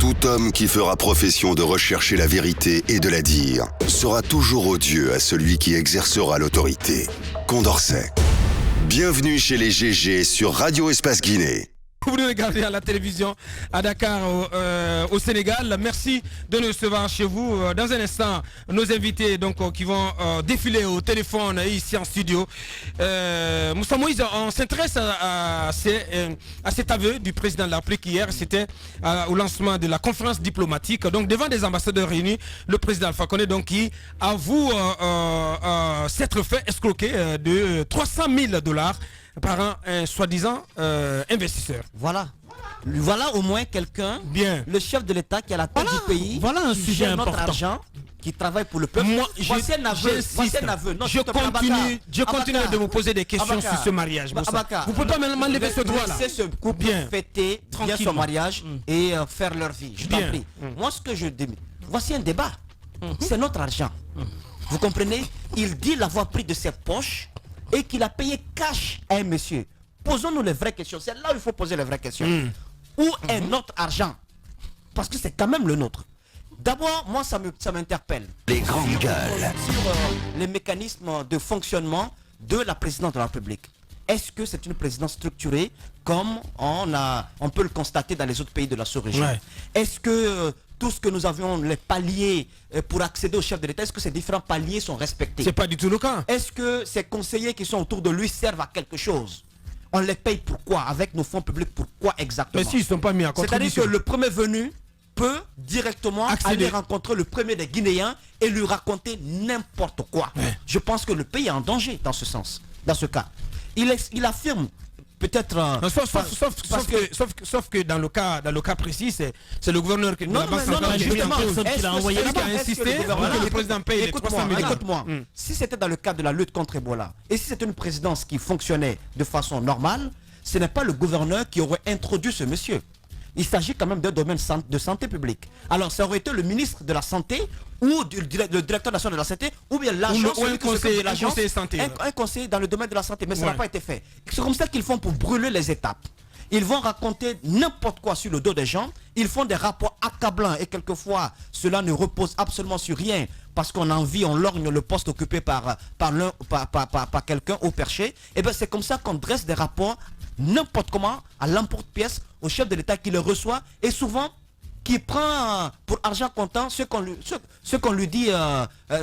Tout homme qui fera profession de rechercher la vérité et de la dire sera toujours odieux à celui qui exercera l'autorité. Condorcet. Bienvenue chez les GG sur Radio Espace Guinée. Vous nous regardez à la télévision à Dakar au Sénégal. Merci de nous recevoir chez vous. Dans un instant, nos invités qui vont défiler au téléphone ici en studio. Moussa Moïse, on s'intéresse à cet aveu du président de la République hier. C'était au lancement de la conférence diplomatique. Donc devant des ambassadeurs réunis, le président Alpha Condé qui avoue s'être fait escroquer de 300 000 $ par un soi-disant investisseur. Voilà au moins quelqu'un, le chef de l'État qui est à la tête du pays, voilà un sujet important. Notre argent, qui travaille pour le peuple. Moi, voici un aveu. Non, je continue de me poser des questions sur ce mariage. Vous ne pouvez pas m'enlever ce droit-là. Laissez ce couple fêter bien son mariage et faire leur vie. Je t'en prie. Moi, ce que je dis, voici un débat. C'est notre argent. Vous comprenez? Il dit l'avoir pris de ses poches et qu'il a payé cash à un monsieur. Posons-nous les vraies questions. C'est là où il faut poser les vraies questions. Où est notre argent? Parce que c'est quand même le nôtre. D'abord, moi, ça m'interpelle. Les grandes gueules. Sur les mécanismes de fonctionnement de la présidence de la République. Est-ce que c'est une présidence structurée comme on peut le constater dans les autres pays de la sous-région? Est-ce que tout ce que nous avions, les paliers pour accéder au chef de l'État, est-ce que ces différents paliers sont respectés? C'est pas du tout le cas. Est-ce que ces conseillers qui sont autour de lui servent à quelque chose? On les paye pourquoi? Avec nos fonds publics, pourquoi exactement? Mais s'ils ne sont pas mis à contribution. C'est-à-dire que le premier venu peut directement aller rencontrer le premier des Guinéens et lui raconter n'importe quoi. Je pense que le pays est en danger dans ce sens, dans ce cas. Il affirme peut-être sauf que dans le cas précis, c'est le gouverneur qui a insisté que le président paye les 300 000 $. Écoute-moi, si c'était dans le cadre de la lutte contre Ebola et si c'était une présidence qui fonctionnait de façon normale, ce n'est pas le gouverneur qui aurait introduit ce monsieur. Il s'agit quand même d'un domaine de santé publique. Alors ça aurait été le ministre de la Santé ou le directeur national de la Santé ou bien l'agence, un conseiller dans le domaine de la santé. Mais ça n'a pas été fait. C'est comme ça qu'ils font pour brûler les étapes. Ils vont raconter n'importe quoi sur le dos des gens. Ils font des rapports accablants et quelquefois cela ne repose absolument sur rien parce qu'on envie, on lorgne le poste occupé par quelqu'un au perché. Et bien c'est comme ça qu'on dresse des rapports n'importe comment à l'emporte-pièce au chef de l'État qui le reçoit et souvent qui prend pour argent comptant ce qu'on lui dit,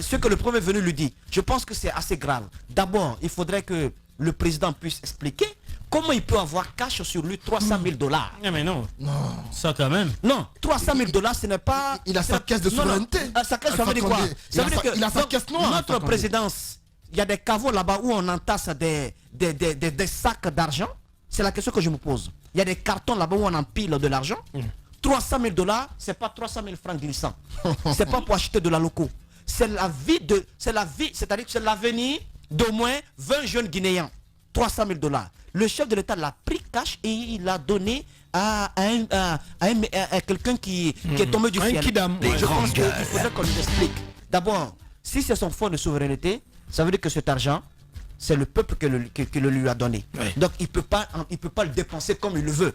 ce que le premier venu lui dit. Je pense que c'est assez grave. D'abord, il faudrait que le président puisse expliquer comment il peut avoir cash sur lui 300 000 $. Mais non, ça quand même. Non, 300 000 $, ce n'est pas... Il a sa caisse de souveraineté. Sa caisse, ça veut dire quoi? Ça veut dire que il a sa caisse noire. Notre présidence, il y a des caveaux là-bas où on entasse des sacs d'argent. C'est la question que je me pose. Il y a des cartons là-bas où on empile de l'argent. 300 000 $, c'est pas 300 000 francs d'Insan. C'est pas pour acheter de la loco. C'est la vie, c'est-à-dire que c'est l'avenir d'au moins 20 jeunes Guinéens. 300 000 $. Le chef de l'État l'a pris cash et il l'a donné à quelqu'un qui est tombé du ciel. Je pense qu'il faudrait qu'on nous explique. D'abord, si c'est son fonds de souveraineté, ça veut dire que cet argent, c'est le peuple qui le lui a donné. Donc il peut pas le dépenser comme il le veut.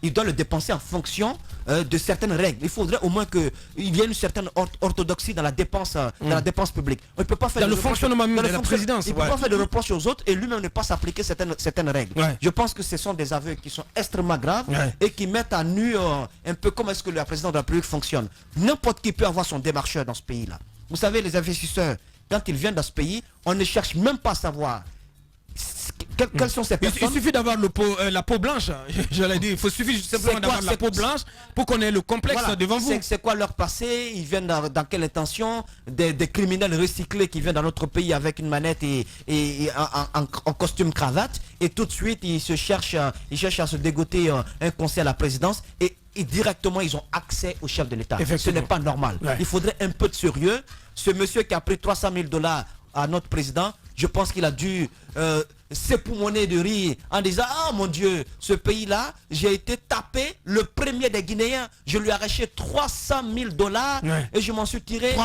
Il doit le dépenser en fonction de certaines règles. Il faudrait au moins qu'il y ait une certaine orthodoxie dans la dépense, publique. On ne peut pas faire dans le fonctionnement de la présidence. Il ne peut pas faire de reproches aux autres et lui-même ne pas s'appliquer certaines règles. Je pense que ce sont des aveux qui sont extrêmement graves et qui mettent à nu un peu comment est-ce que la présidence de la République fonctionne. N'importe qui peut avoir son démarcheur dans ce pays-là. Vous savez, les investisseurs, quand ils viennent dans ce pays, on ne cherche même pas à savoir quelles sont ces personnes. Il suffit d'avoir la peau blanche. J'allais dire, il suffit simplement d'avoir la peau blanche pour qu'on ait le complexe devant vous. C'est quoi leur passé? Ils viennent dans quelle intention? Des criminels recyclés qui viennent dans notre pays avec une manette et en costume cravate. Et tout de suite, ils cherchent à se dégoter un conseil à la présidence. Et directement, ils ont accès au chef de l'État. Ce n'est pas normal. Il faudrait un peu de sérieux. Ce monsieur qui a pris 300 000 $ à notre président, je pense qu'il a dû s'époumoner de rire en disant: ah mon Dieu, ce pays-là, j'ai été tapé, le premier des Guinéens, je lui ai arraché 300 000 $ et je m'en suis tiré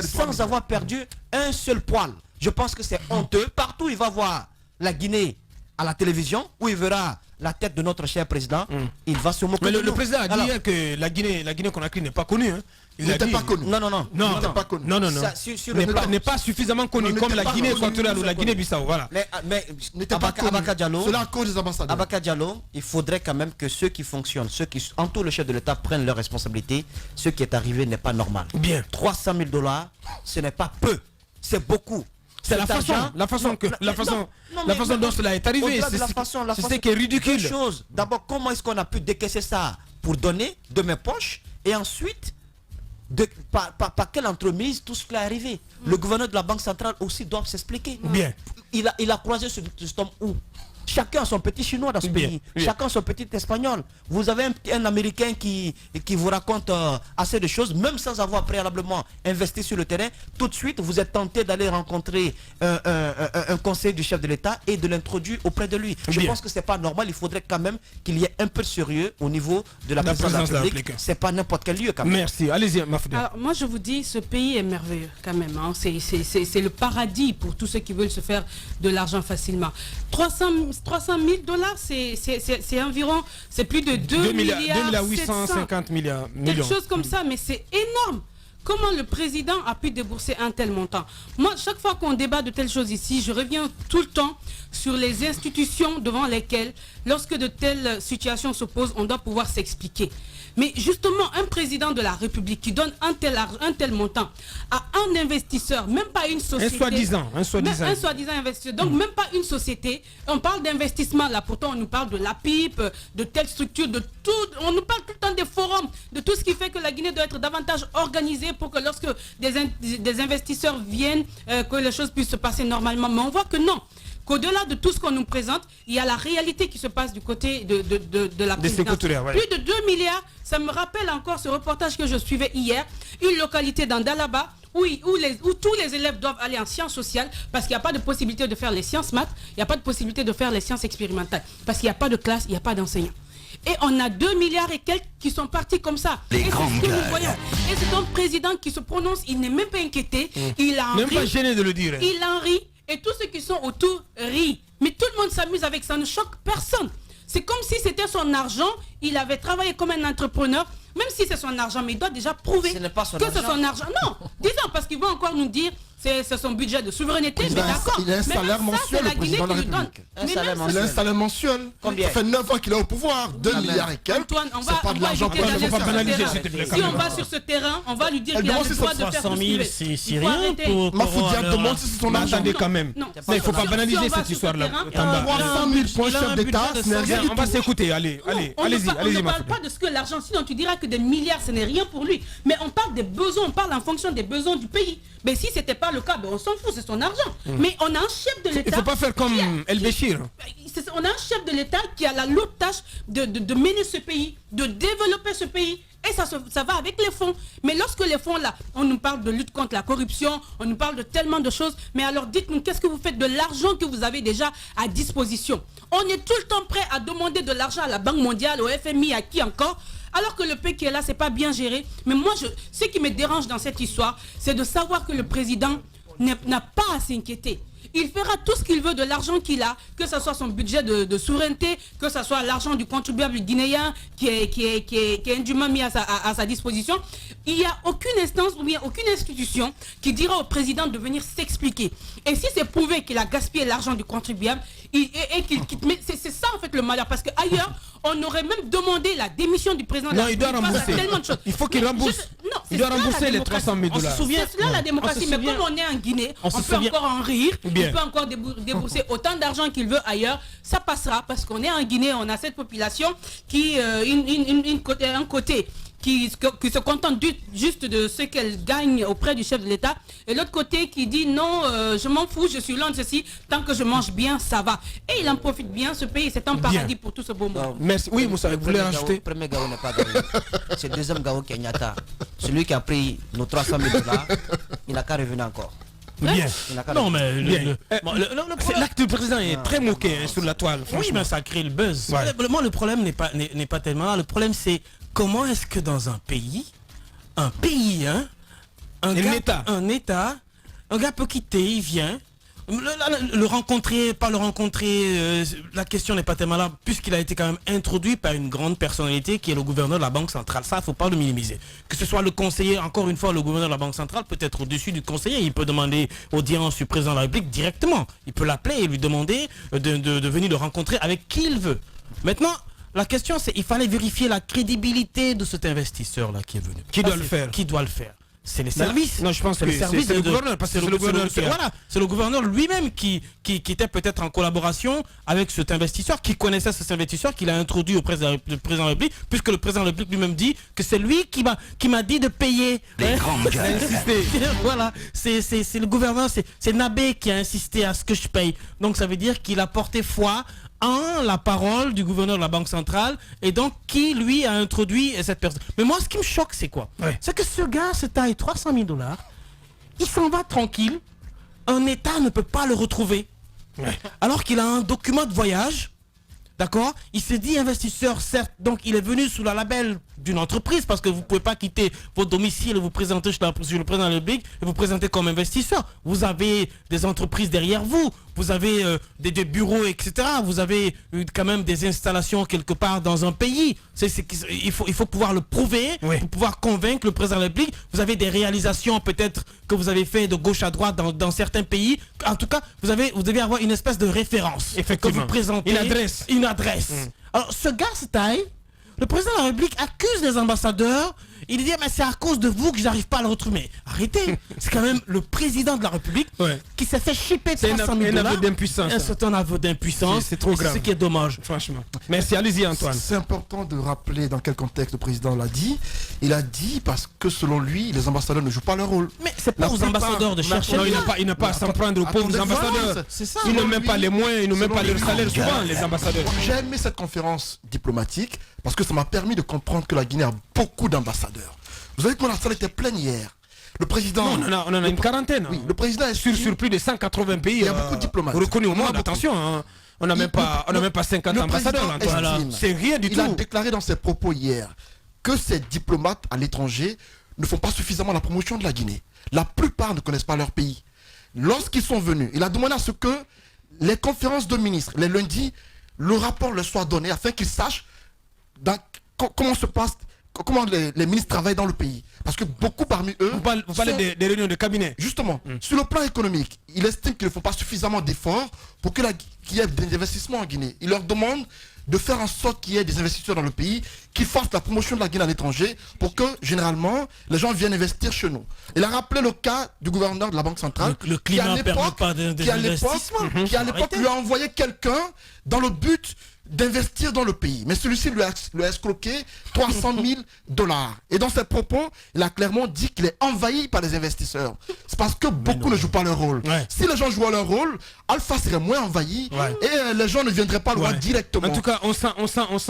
sans avoir perdu un seul poil. Je pense que c'est honteux. Partout il va voir la Guinée à la télévision, où il verra la tête de notre cher président, il va se moquer Mais de le nous. président a dit Alors, hier que la Guinée-Conakry n'est pas connue. Hein. Il n'était pas connu. Non. n'était pas connu. Non. Ça, sur le plan- N'est pas suffisamment connu Non, comme n'était la pas Guinée connu, équatoriale ou la connu. Guinée-Bissau. Voilà. Mais N'était pas connu. Abaka Diallo, Cela à cause des ambassadeurs. Abaka Diallo, il faudrait quand même que ceux qui fonctionnent, ceux qui entourent le chef de l'État prennent leurs responsabilités. Ce qui est arrivé n'est pas normal. Bien. 300 000 $, ce n'est pas peu, c'est beaucoup. C'est la Cet façon, argent- la façon Non, dont cela est arrivé. au-delà de C'est la ce façon, c'est ce qui est ridicule. Deux choses. D'abord, comment est-ce qu'on a pu décaisser ça pour donner de mes poches, et ensuite, par quelle entremise tout cela est arrivé. Le gouverneur de la Banque centrale aussi doit s'expliquer. Bien. Il a croisé ce homme où chacun a son petit chinois dans ce Bien, pays, bien. chacun son petit espagnol. Vous avez un américain qui vous raconte assez de choses, même sans avoir préalablement investi sur le terrain. Tout de suite, vous êtes tenté d'aller rencontrer un conseiller du chef de l'État et de l'introduire auprès de lui. Je Bien. pense que c'est pas normal. Il faudrait quand même qu'il y ait un peu de sérieux au niveau de la présidence de la République. C'est pas n'importe quel lieu quand même. Merci. Allez-y, Mafouda. Alors, moi, je vous dis, ce pays est merveilleux quand même. Hein. C'est le paradis pour tous ceux qui veulent se faire de l'argent facilement. 300 000 $, c'est environ, c'est plus de 2 milliards 850 millions. quelque chose comme ça, mais c'est énorme. Comment le président a pu débourser un tel montant? Moi, chaque fois qu'on débat de telles choses ici, je reviens tout le temps sur les institutions devant lesquelles, lorsque de telles situations se posent, on doit pouvoir s'expliquer. Mais justement, un président de la République qui donne un tel montant à un investisseur, même pas une société. Un soi-disant investisseur. Donc, même pas une société. On parle d'investissement là. Pourtant, on nous parle de la PIP, de telles structures, de tout. On nous parle tout le temps des forums, de tout ce qui fait que la Guinée doit être davantage organisée pour que lorsque des investisseurs viennent, que les choses puissent se passer normalement. Mais on voit que non. Qu'au-delà de tout ce qu'on nous présente, il y a la réalité qui se passe du côté de la présidence. Ouais. Plus de 2 milliards, ça me rappelle encore ce reportage que je suivais hier, une localité dans Dalaba, où tous les élèves doivent aller en sciences sociales, parce qu'il n'y a pas de possibilité de faire les sciences maths, il n'y a pas de possibilité de faire les sciences expérimentales, parce qu'il n'y a pas de classe, il n'y a pas d'enseignants. Et on a 2 milliards et quelques qui sont partis comme ça. Les et c'est grandes ce que nous gueules. voyons. Et c'est un président qui se prononce, il n'est même pas inquiété, il en Même rit. pas gêné de le dire. Il en rit et tous ceux qui sont autour rient. Mais tout le monde s'amuse avec ça, ne choque personne. C'est comme si c'était son argent, il avait travaillé comme un entrepreneur, même si c'est son argent, mais il doit déjà prouver Ce n'est pas son que c'est argent. son argent. Non, disons, parce qu'ils vont encore nous dire c'est son budget de souveraineté, Il mais a un- d'accord. il a un Mais salaire même ça, mensuel, c'est la le Guinée président de la qui nous donne. République. Un Mais salaire même ça, Il a un salaire mensuel. Combien? Ça fait 9 ans qu'il est au pouvoir. 2 milliards et quelques. Antoine, on C'est pas de l'argent éviter pour d'aller faut pas sur ce banaliser, terrain. s'il te plaît, quand Si on même. va sur ce terrain, on va lui dire Elle qu'il a demande le si droit c'est de faire 300 tout ce qu'il 000, veut. c'est Il faut rien arrêter. pour... Mafoudia demande si c'est son Mais argent. attendez quand même. Non. Mais il ne faut pas Si on banaliser va cette sur ce histoire-là. terrain, Tamba. 300 000 points Il a un chef d'État, budget de ce n'est rien du On va tout. s'écouter. Allez, Non, on allez-y, ne allez-y, parle Mafouda. pas de ce que l'argent, sinon tu diras que des milliards, ce n'est rien pour lui. Mais on parle des besoins, on parle en fonction des besoins du pays. Mais si ce n'était pas le cas, ben on s'en fout, c'est son argent. Mais on a un chef de Il l'État. ne faut pas faire comme El Béchir. On a un chef de l'État qui a la lourde tâche de mener ce pays, de développer ce pays. Et ça va avec les fonds. Mais lorsque les fonds là, on nous parle de lutte contre la corruption, on nous parle de tellement de choses. Mais alors dites-nous, qu'est-ce que vous faites de l'argent que vous avez déjà à disposition? On est tout le temps prêt à demander de l'argent à la Banque mondiale, au FMI, à qui encore? Alors que le pays qui est là, c'est pas bien géré. Mais moi, ce qui me dérange dans cette histoire, c'est de savoir que le président n'a pas à s'inquiéter. Il fera tout ce qu'il veut de l'argent qu'il a, que ce soit son budget de souveraineté, que ce soit l'argent du contribuable guinéen qui est indûment mis à sa disposition. Il n'y a aucune instance ou bien aucune institution qui dira au président de venir s'expliquer. Et si c'est prouvé qu'il a gaspillé l'argent du contribuable et qu'il quitte, mais c'est ça en fait le malheur, parce qu'ailleurs, on aurait même demandé la démission du président. Non, il doit rembourser. Il faut qu'il rembourse. Il doit rembourser les 300 000 $. C'est cela la démocratie. Mais comme on est en Guinée, on peut encore en rire. Bien. Il peut encore débourser autant d'argent qu'il veut ailleurs. Ça passera parce qu'on est en Guinée, on a cette population qui, un côté qui se contente juste de ce qu'elle gagne auprès du chef de l'État, et l'autre côté qui dit non, je m'en fous, je suis loin de ceci, tant que je mange bien, ça va. Et il en profite bien, ce pays, c'est un paradis pour tout ce beau monde. Merci. Oui, Moussa, vous voulez rajouter? Le premier Gao n'est pas Gao. C'est le deuxième Gao Kenyatta. Celui qui a pris nos 300 000 $, il n'a qu'à revenir encore. Bien. Il n'a qu'à Non, revenir. mais Bien. le problème- L'acte du président est très moqué sur la toile, oui, franchement. mais ça crée le buzz. Ouais. Moi, le problème n'est pas tellement là. Le problème, c'est comment est-ce que dans un pays, un État. gars peut quitter, il vient, Le rencontrer, pas le rencontrer, la question n'est pas tellement là, puisqu'il a été quand même introduit par une grande personnalité qui est le gouverneur de la Banque centrale. Ça, il ne faut pas le minimiser. Que ce soit le conseiller, encore une fois, le gouverneur de la Banque centrale peut être au-dessus du conseiller. Il peut demander audience du président de la République directement. Il peut l'appeler et lui demander de venir le rencontrer avec qui il veut. Maintenant, la question, c'est il fallait vérifier la crédibilité de cet investisseur-là qui est venu. Qui doit le faire? Qui doit le faire? C'est les services. Non, je pense que les services c'est le gouverneur, parce que c'est le gouverneur qui a- voilà, c'est le gouverneur lui-même qui était peut-être en collaboration avec cet investisseur, qui connaissait cet investisseur, qu'il a introduit au président de la République, puisque le président de la République lui-même dit que c'est lui qui m'a dit de payer. Il a insisté. Voilà, c'est le gouverneur, c'est Nabé qui a insisté à ce que je paye. Donc ça veut dire qu'il a porté foi en la parole du gouverneur de la Banque centrale et donc qui lui a introduit cette personne. Mais moi ce qui me choque c'est quoi? C'est que ce gars se taille 300 000 $, il s'en va tranquille, un État ne peut pas le retrouver alors qu'il a un document de voyage, d'accord? Il s'est dit investisseur certes, donc il est venu sous la label d'une entreprise parce que vous ne pouvez pas quitter votre domicile et vous présenter chez le président de la République et vous présenter comme investisseur. Vous avez des entreprises derrière vous, vous avez des bureaux, etc. Vous avez quand même des installations quelque part dans un pays. Il faut pouvoir le prouver, pour pouvoir convaincre le président de la République. Vous avez des réalisations peut-être que vous avez fait de gauche à droite dans certains pays. En tout cas, vous devez avoir une espèce de référence. Effectivement. Que vous présentez. Une adresse. Alors, ce gars se taille. Le président de la République accuse les ambassadeurs. Il dit mais c'est à cause de vous que j'arrive pas à le retrouver. Mais arrêtez, c'est quand même le président de la République qui s'est fait chipper 300 000 $. un aveu d'impuissance. C'est un aveu d'impuissance. C'est trop grave. C'est ce qui est dommage. Franchement. Merci, allez-y Antoine. C'est important de rappeler dans quel contexte le président l'a dit. Il a dit parce que selon lui, les ambassadeurs ne jouent pas leur rôle. Mais c'est pas La aux plupart- ambassadeurs de chercher. Non, il n'a pas à s'en prendre aux pauvres Attendez, ambassadeurs. c'est ça. Ils n'ont Selon même lui- pas les moyens, ils n'ont même selon pas leur lui- salaire souvent, les ambassadeurs. J'ai aimé cette conférence diplomatique parce que ça m'a permis de comprendre que la Guinée a beaucoup d'ambassadeurs. Vous savez que la salle était pleine hier. Le président... Non, on en a une quarantaine. Oui, le président est Sur plus de 180 pays. Il y a beaucoup de diplomates. Reconnus au Il y en a monde, beaucoup. attention. Hein. On n'a même pas 50 le ambassadeurs. président Antoine. estime- C'est rien du Il a tout. déclaré dans ses propos hier que ces diplomates à l'étranger ne font pas suffisamment la promotion de la Guinée. La plupart ne connaissent pas leur pays. Lorsqu'ils sont venus, il a demandé à ce que les conférences de ministres, les lundis, le rapport leur soit donné afin qu'ils sachent comment se passe, comment les ministres travaillent dans le pays. Parce que beaucoup parmi eux... Vous parlez sont- des réunions de cabinet. Justement, sur le plan économique, il estime qu'ils ne font pas suffisamment d'efforts pour qu'il y ait des investissements en Guinée. Il leur demande de faire en sorte qu'il y ait des investisseurs dans le pays, qui fassent la promotion de la Guinée à l'étranger pour que, généralement, les gens viennent investir chez nous. Il a rappelé le cas du gouverneur de la Banque centrale, Le climat qui à ne permet l'époque- pas qui à l'époque Arrêtez. lui a envoyé quelqu'un dans le but d'investir dans le pays. Mais celui-ci lui a escroqué 300 000 $. Et dans ses propos, il a clairement dit qu'il est envahi par les investisseurs. C'est parce que beaucoup ne jouent pas leur rôle. Ouais. Si les gens jouaient leur rôle, Alpha serait moins envahi et les gens ne viendraient pas le voir directement. En tout cas, on sent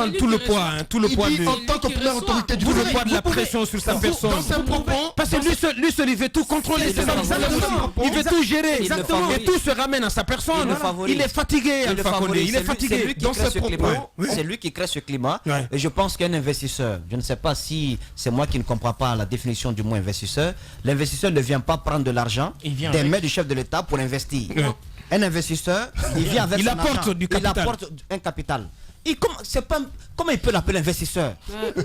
lui tout qui le reçoit. poids. Tout le Il poids dit de... en tant que Lui qui première reçoit. autorité du Tout le pays, poids de la vous pouvez- pression sur sa vous- personne. Dans ses propos, Parce que lui seul, il veut tout contrôler. Il c'est ça, le ça, favorise. il veut tout gérer. Il le Exactement. Et favorise. tout se ramène à sa personne. Il le favorise. Il est fatigué, Il le Alpha Condé. favorise. Il est C'est fatigué. lui qui Dans crée ses ce propos, climat. oui. C'est lui qui crée ce climat. Ouais. Et je pense qu'un investisseur, je ne sais pas si c'est moi qui ne comprends pas la définition du mot investisseur, l'investisseur ne vient pas prendre de l'argent Il vient des avec. mains du chef de l'État pour investir. Ouais. Un investisseur, il vient avec Il son apporte argent. du Il capital. apporte un capital. Comment il peut l'appeler investisseur?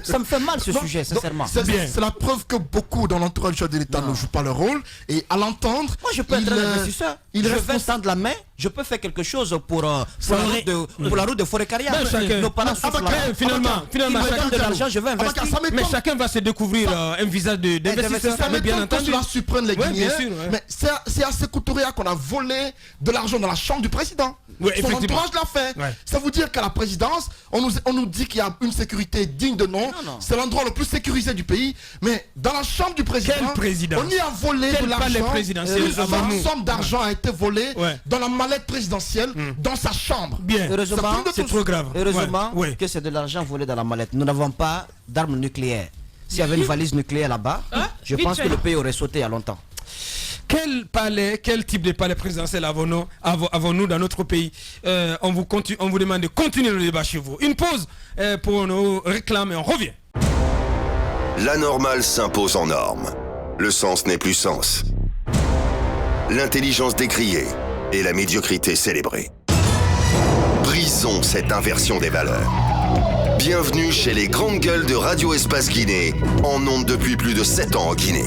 Ça me fait mal ce Non, sujet, donc, sincèrement. c'est la preuve que beaucoup dans l'entourage du chef de l'État ne jouent pas leur rôle. Et à l'entendre, Moi, je peux être un investisseur. il Je reste vais tendre la main, je peux faire quelque chose pour la route de forêt carrière. Ben, chacun- Nos parents souffrent là-bas. Finalement, Ils me donnent chacun- de l'argent, je vais investir. ça m'étonne. Mais chacun va se découvrir un visage d'investisseur. Ça Mais bien m'étonne que entendu. cela surprenne les Ouais, bien Guinéens. sûr, ouais. Mais c'est à Sékou Touré qu'on a volé de l'argent dans la chambre du président. Ouais, Son effectivement. entourage l'a fait. Ouais. Ça veut dire qu'à la présidence, on nous dit qu'il y a une sécurité digne de nom. Non. C'est l'endroit le plus sécurisé du pays. Mais dans la chambre du président, Quelle présidence? on y a volé Quel de palais l'argent. présidentiel Une avons-nous? somme d'argent a été volée Ouais. dans la mallette présidentielle, dans sa chambre. Bien. Heureusement, C'est trop grave. Heureusement Ouais, ouais. que c'est de l'argent volé dans la mallette. Nous n'avons pas d'armes nucléaires. S'il y avait une valise nucléaire là-bas, Hein? je Vite pense fait. que le pays aurait sauté il y a longtemps. Quel type de palais présidentiel avons-nous dans notre pays? On vous demande de continuer le débat chez vous. Une pause pour nos réclames et on revient. L'anormal s'impose en norme. Le sens n'est plus sens. L'intelligence décriée et la médiocrité célébrée. Brisons cette inversion des valeurs. Bienvenue chez les grandes gueules de Radio Espace Guinée, en ondes depuis plus de 7 ans en Guinée.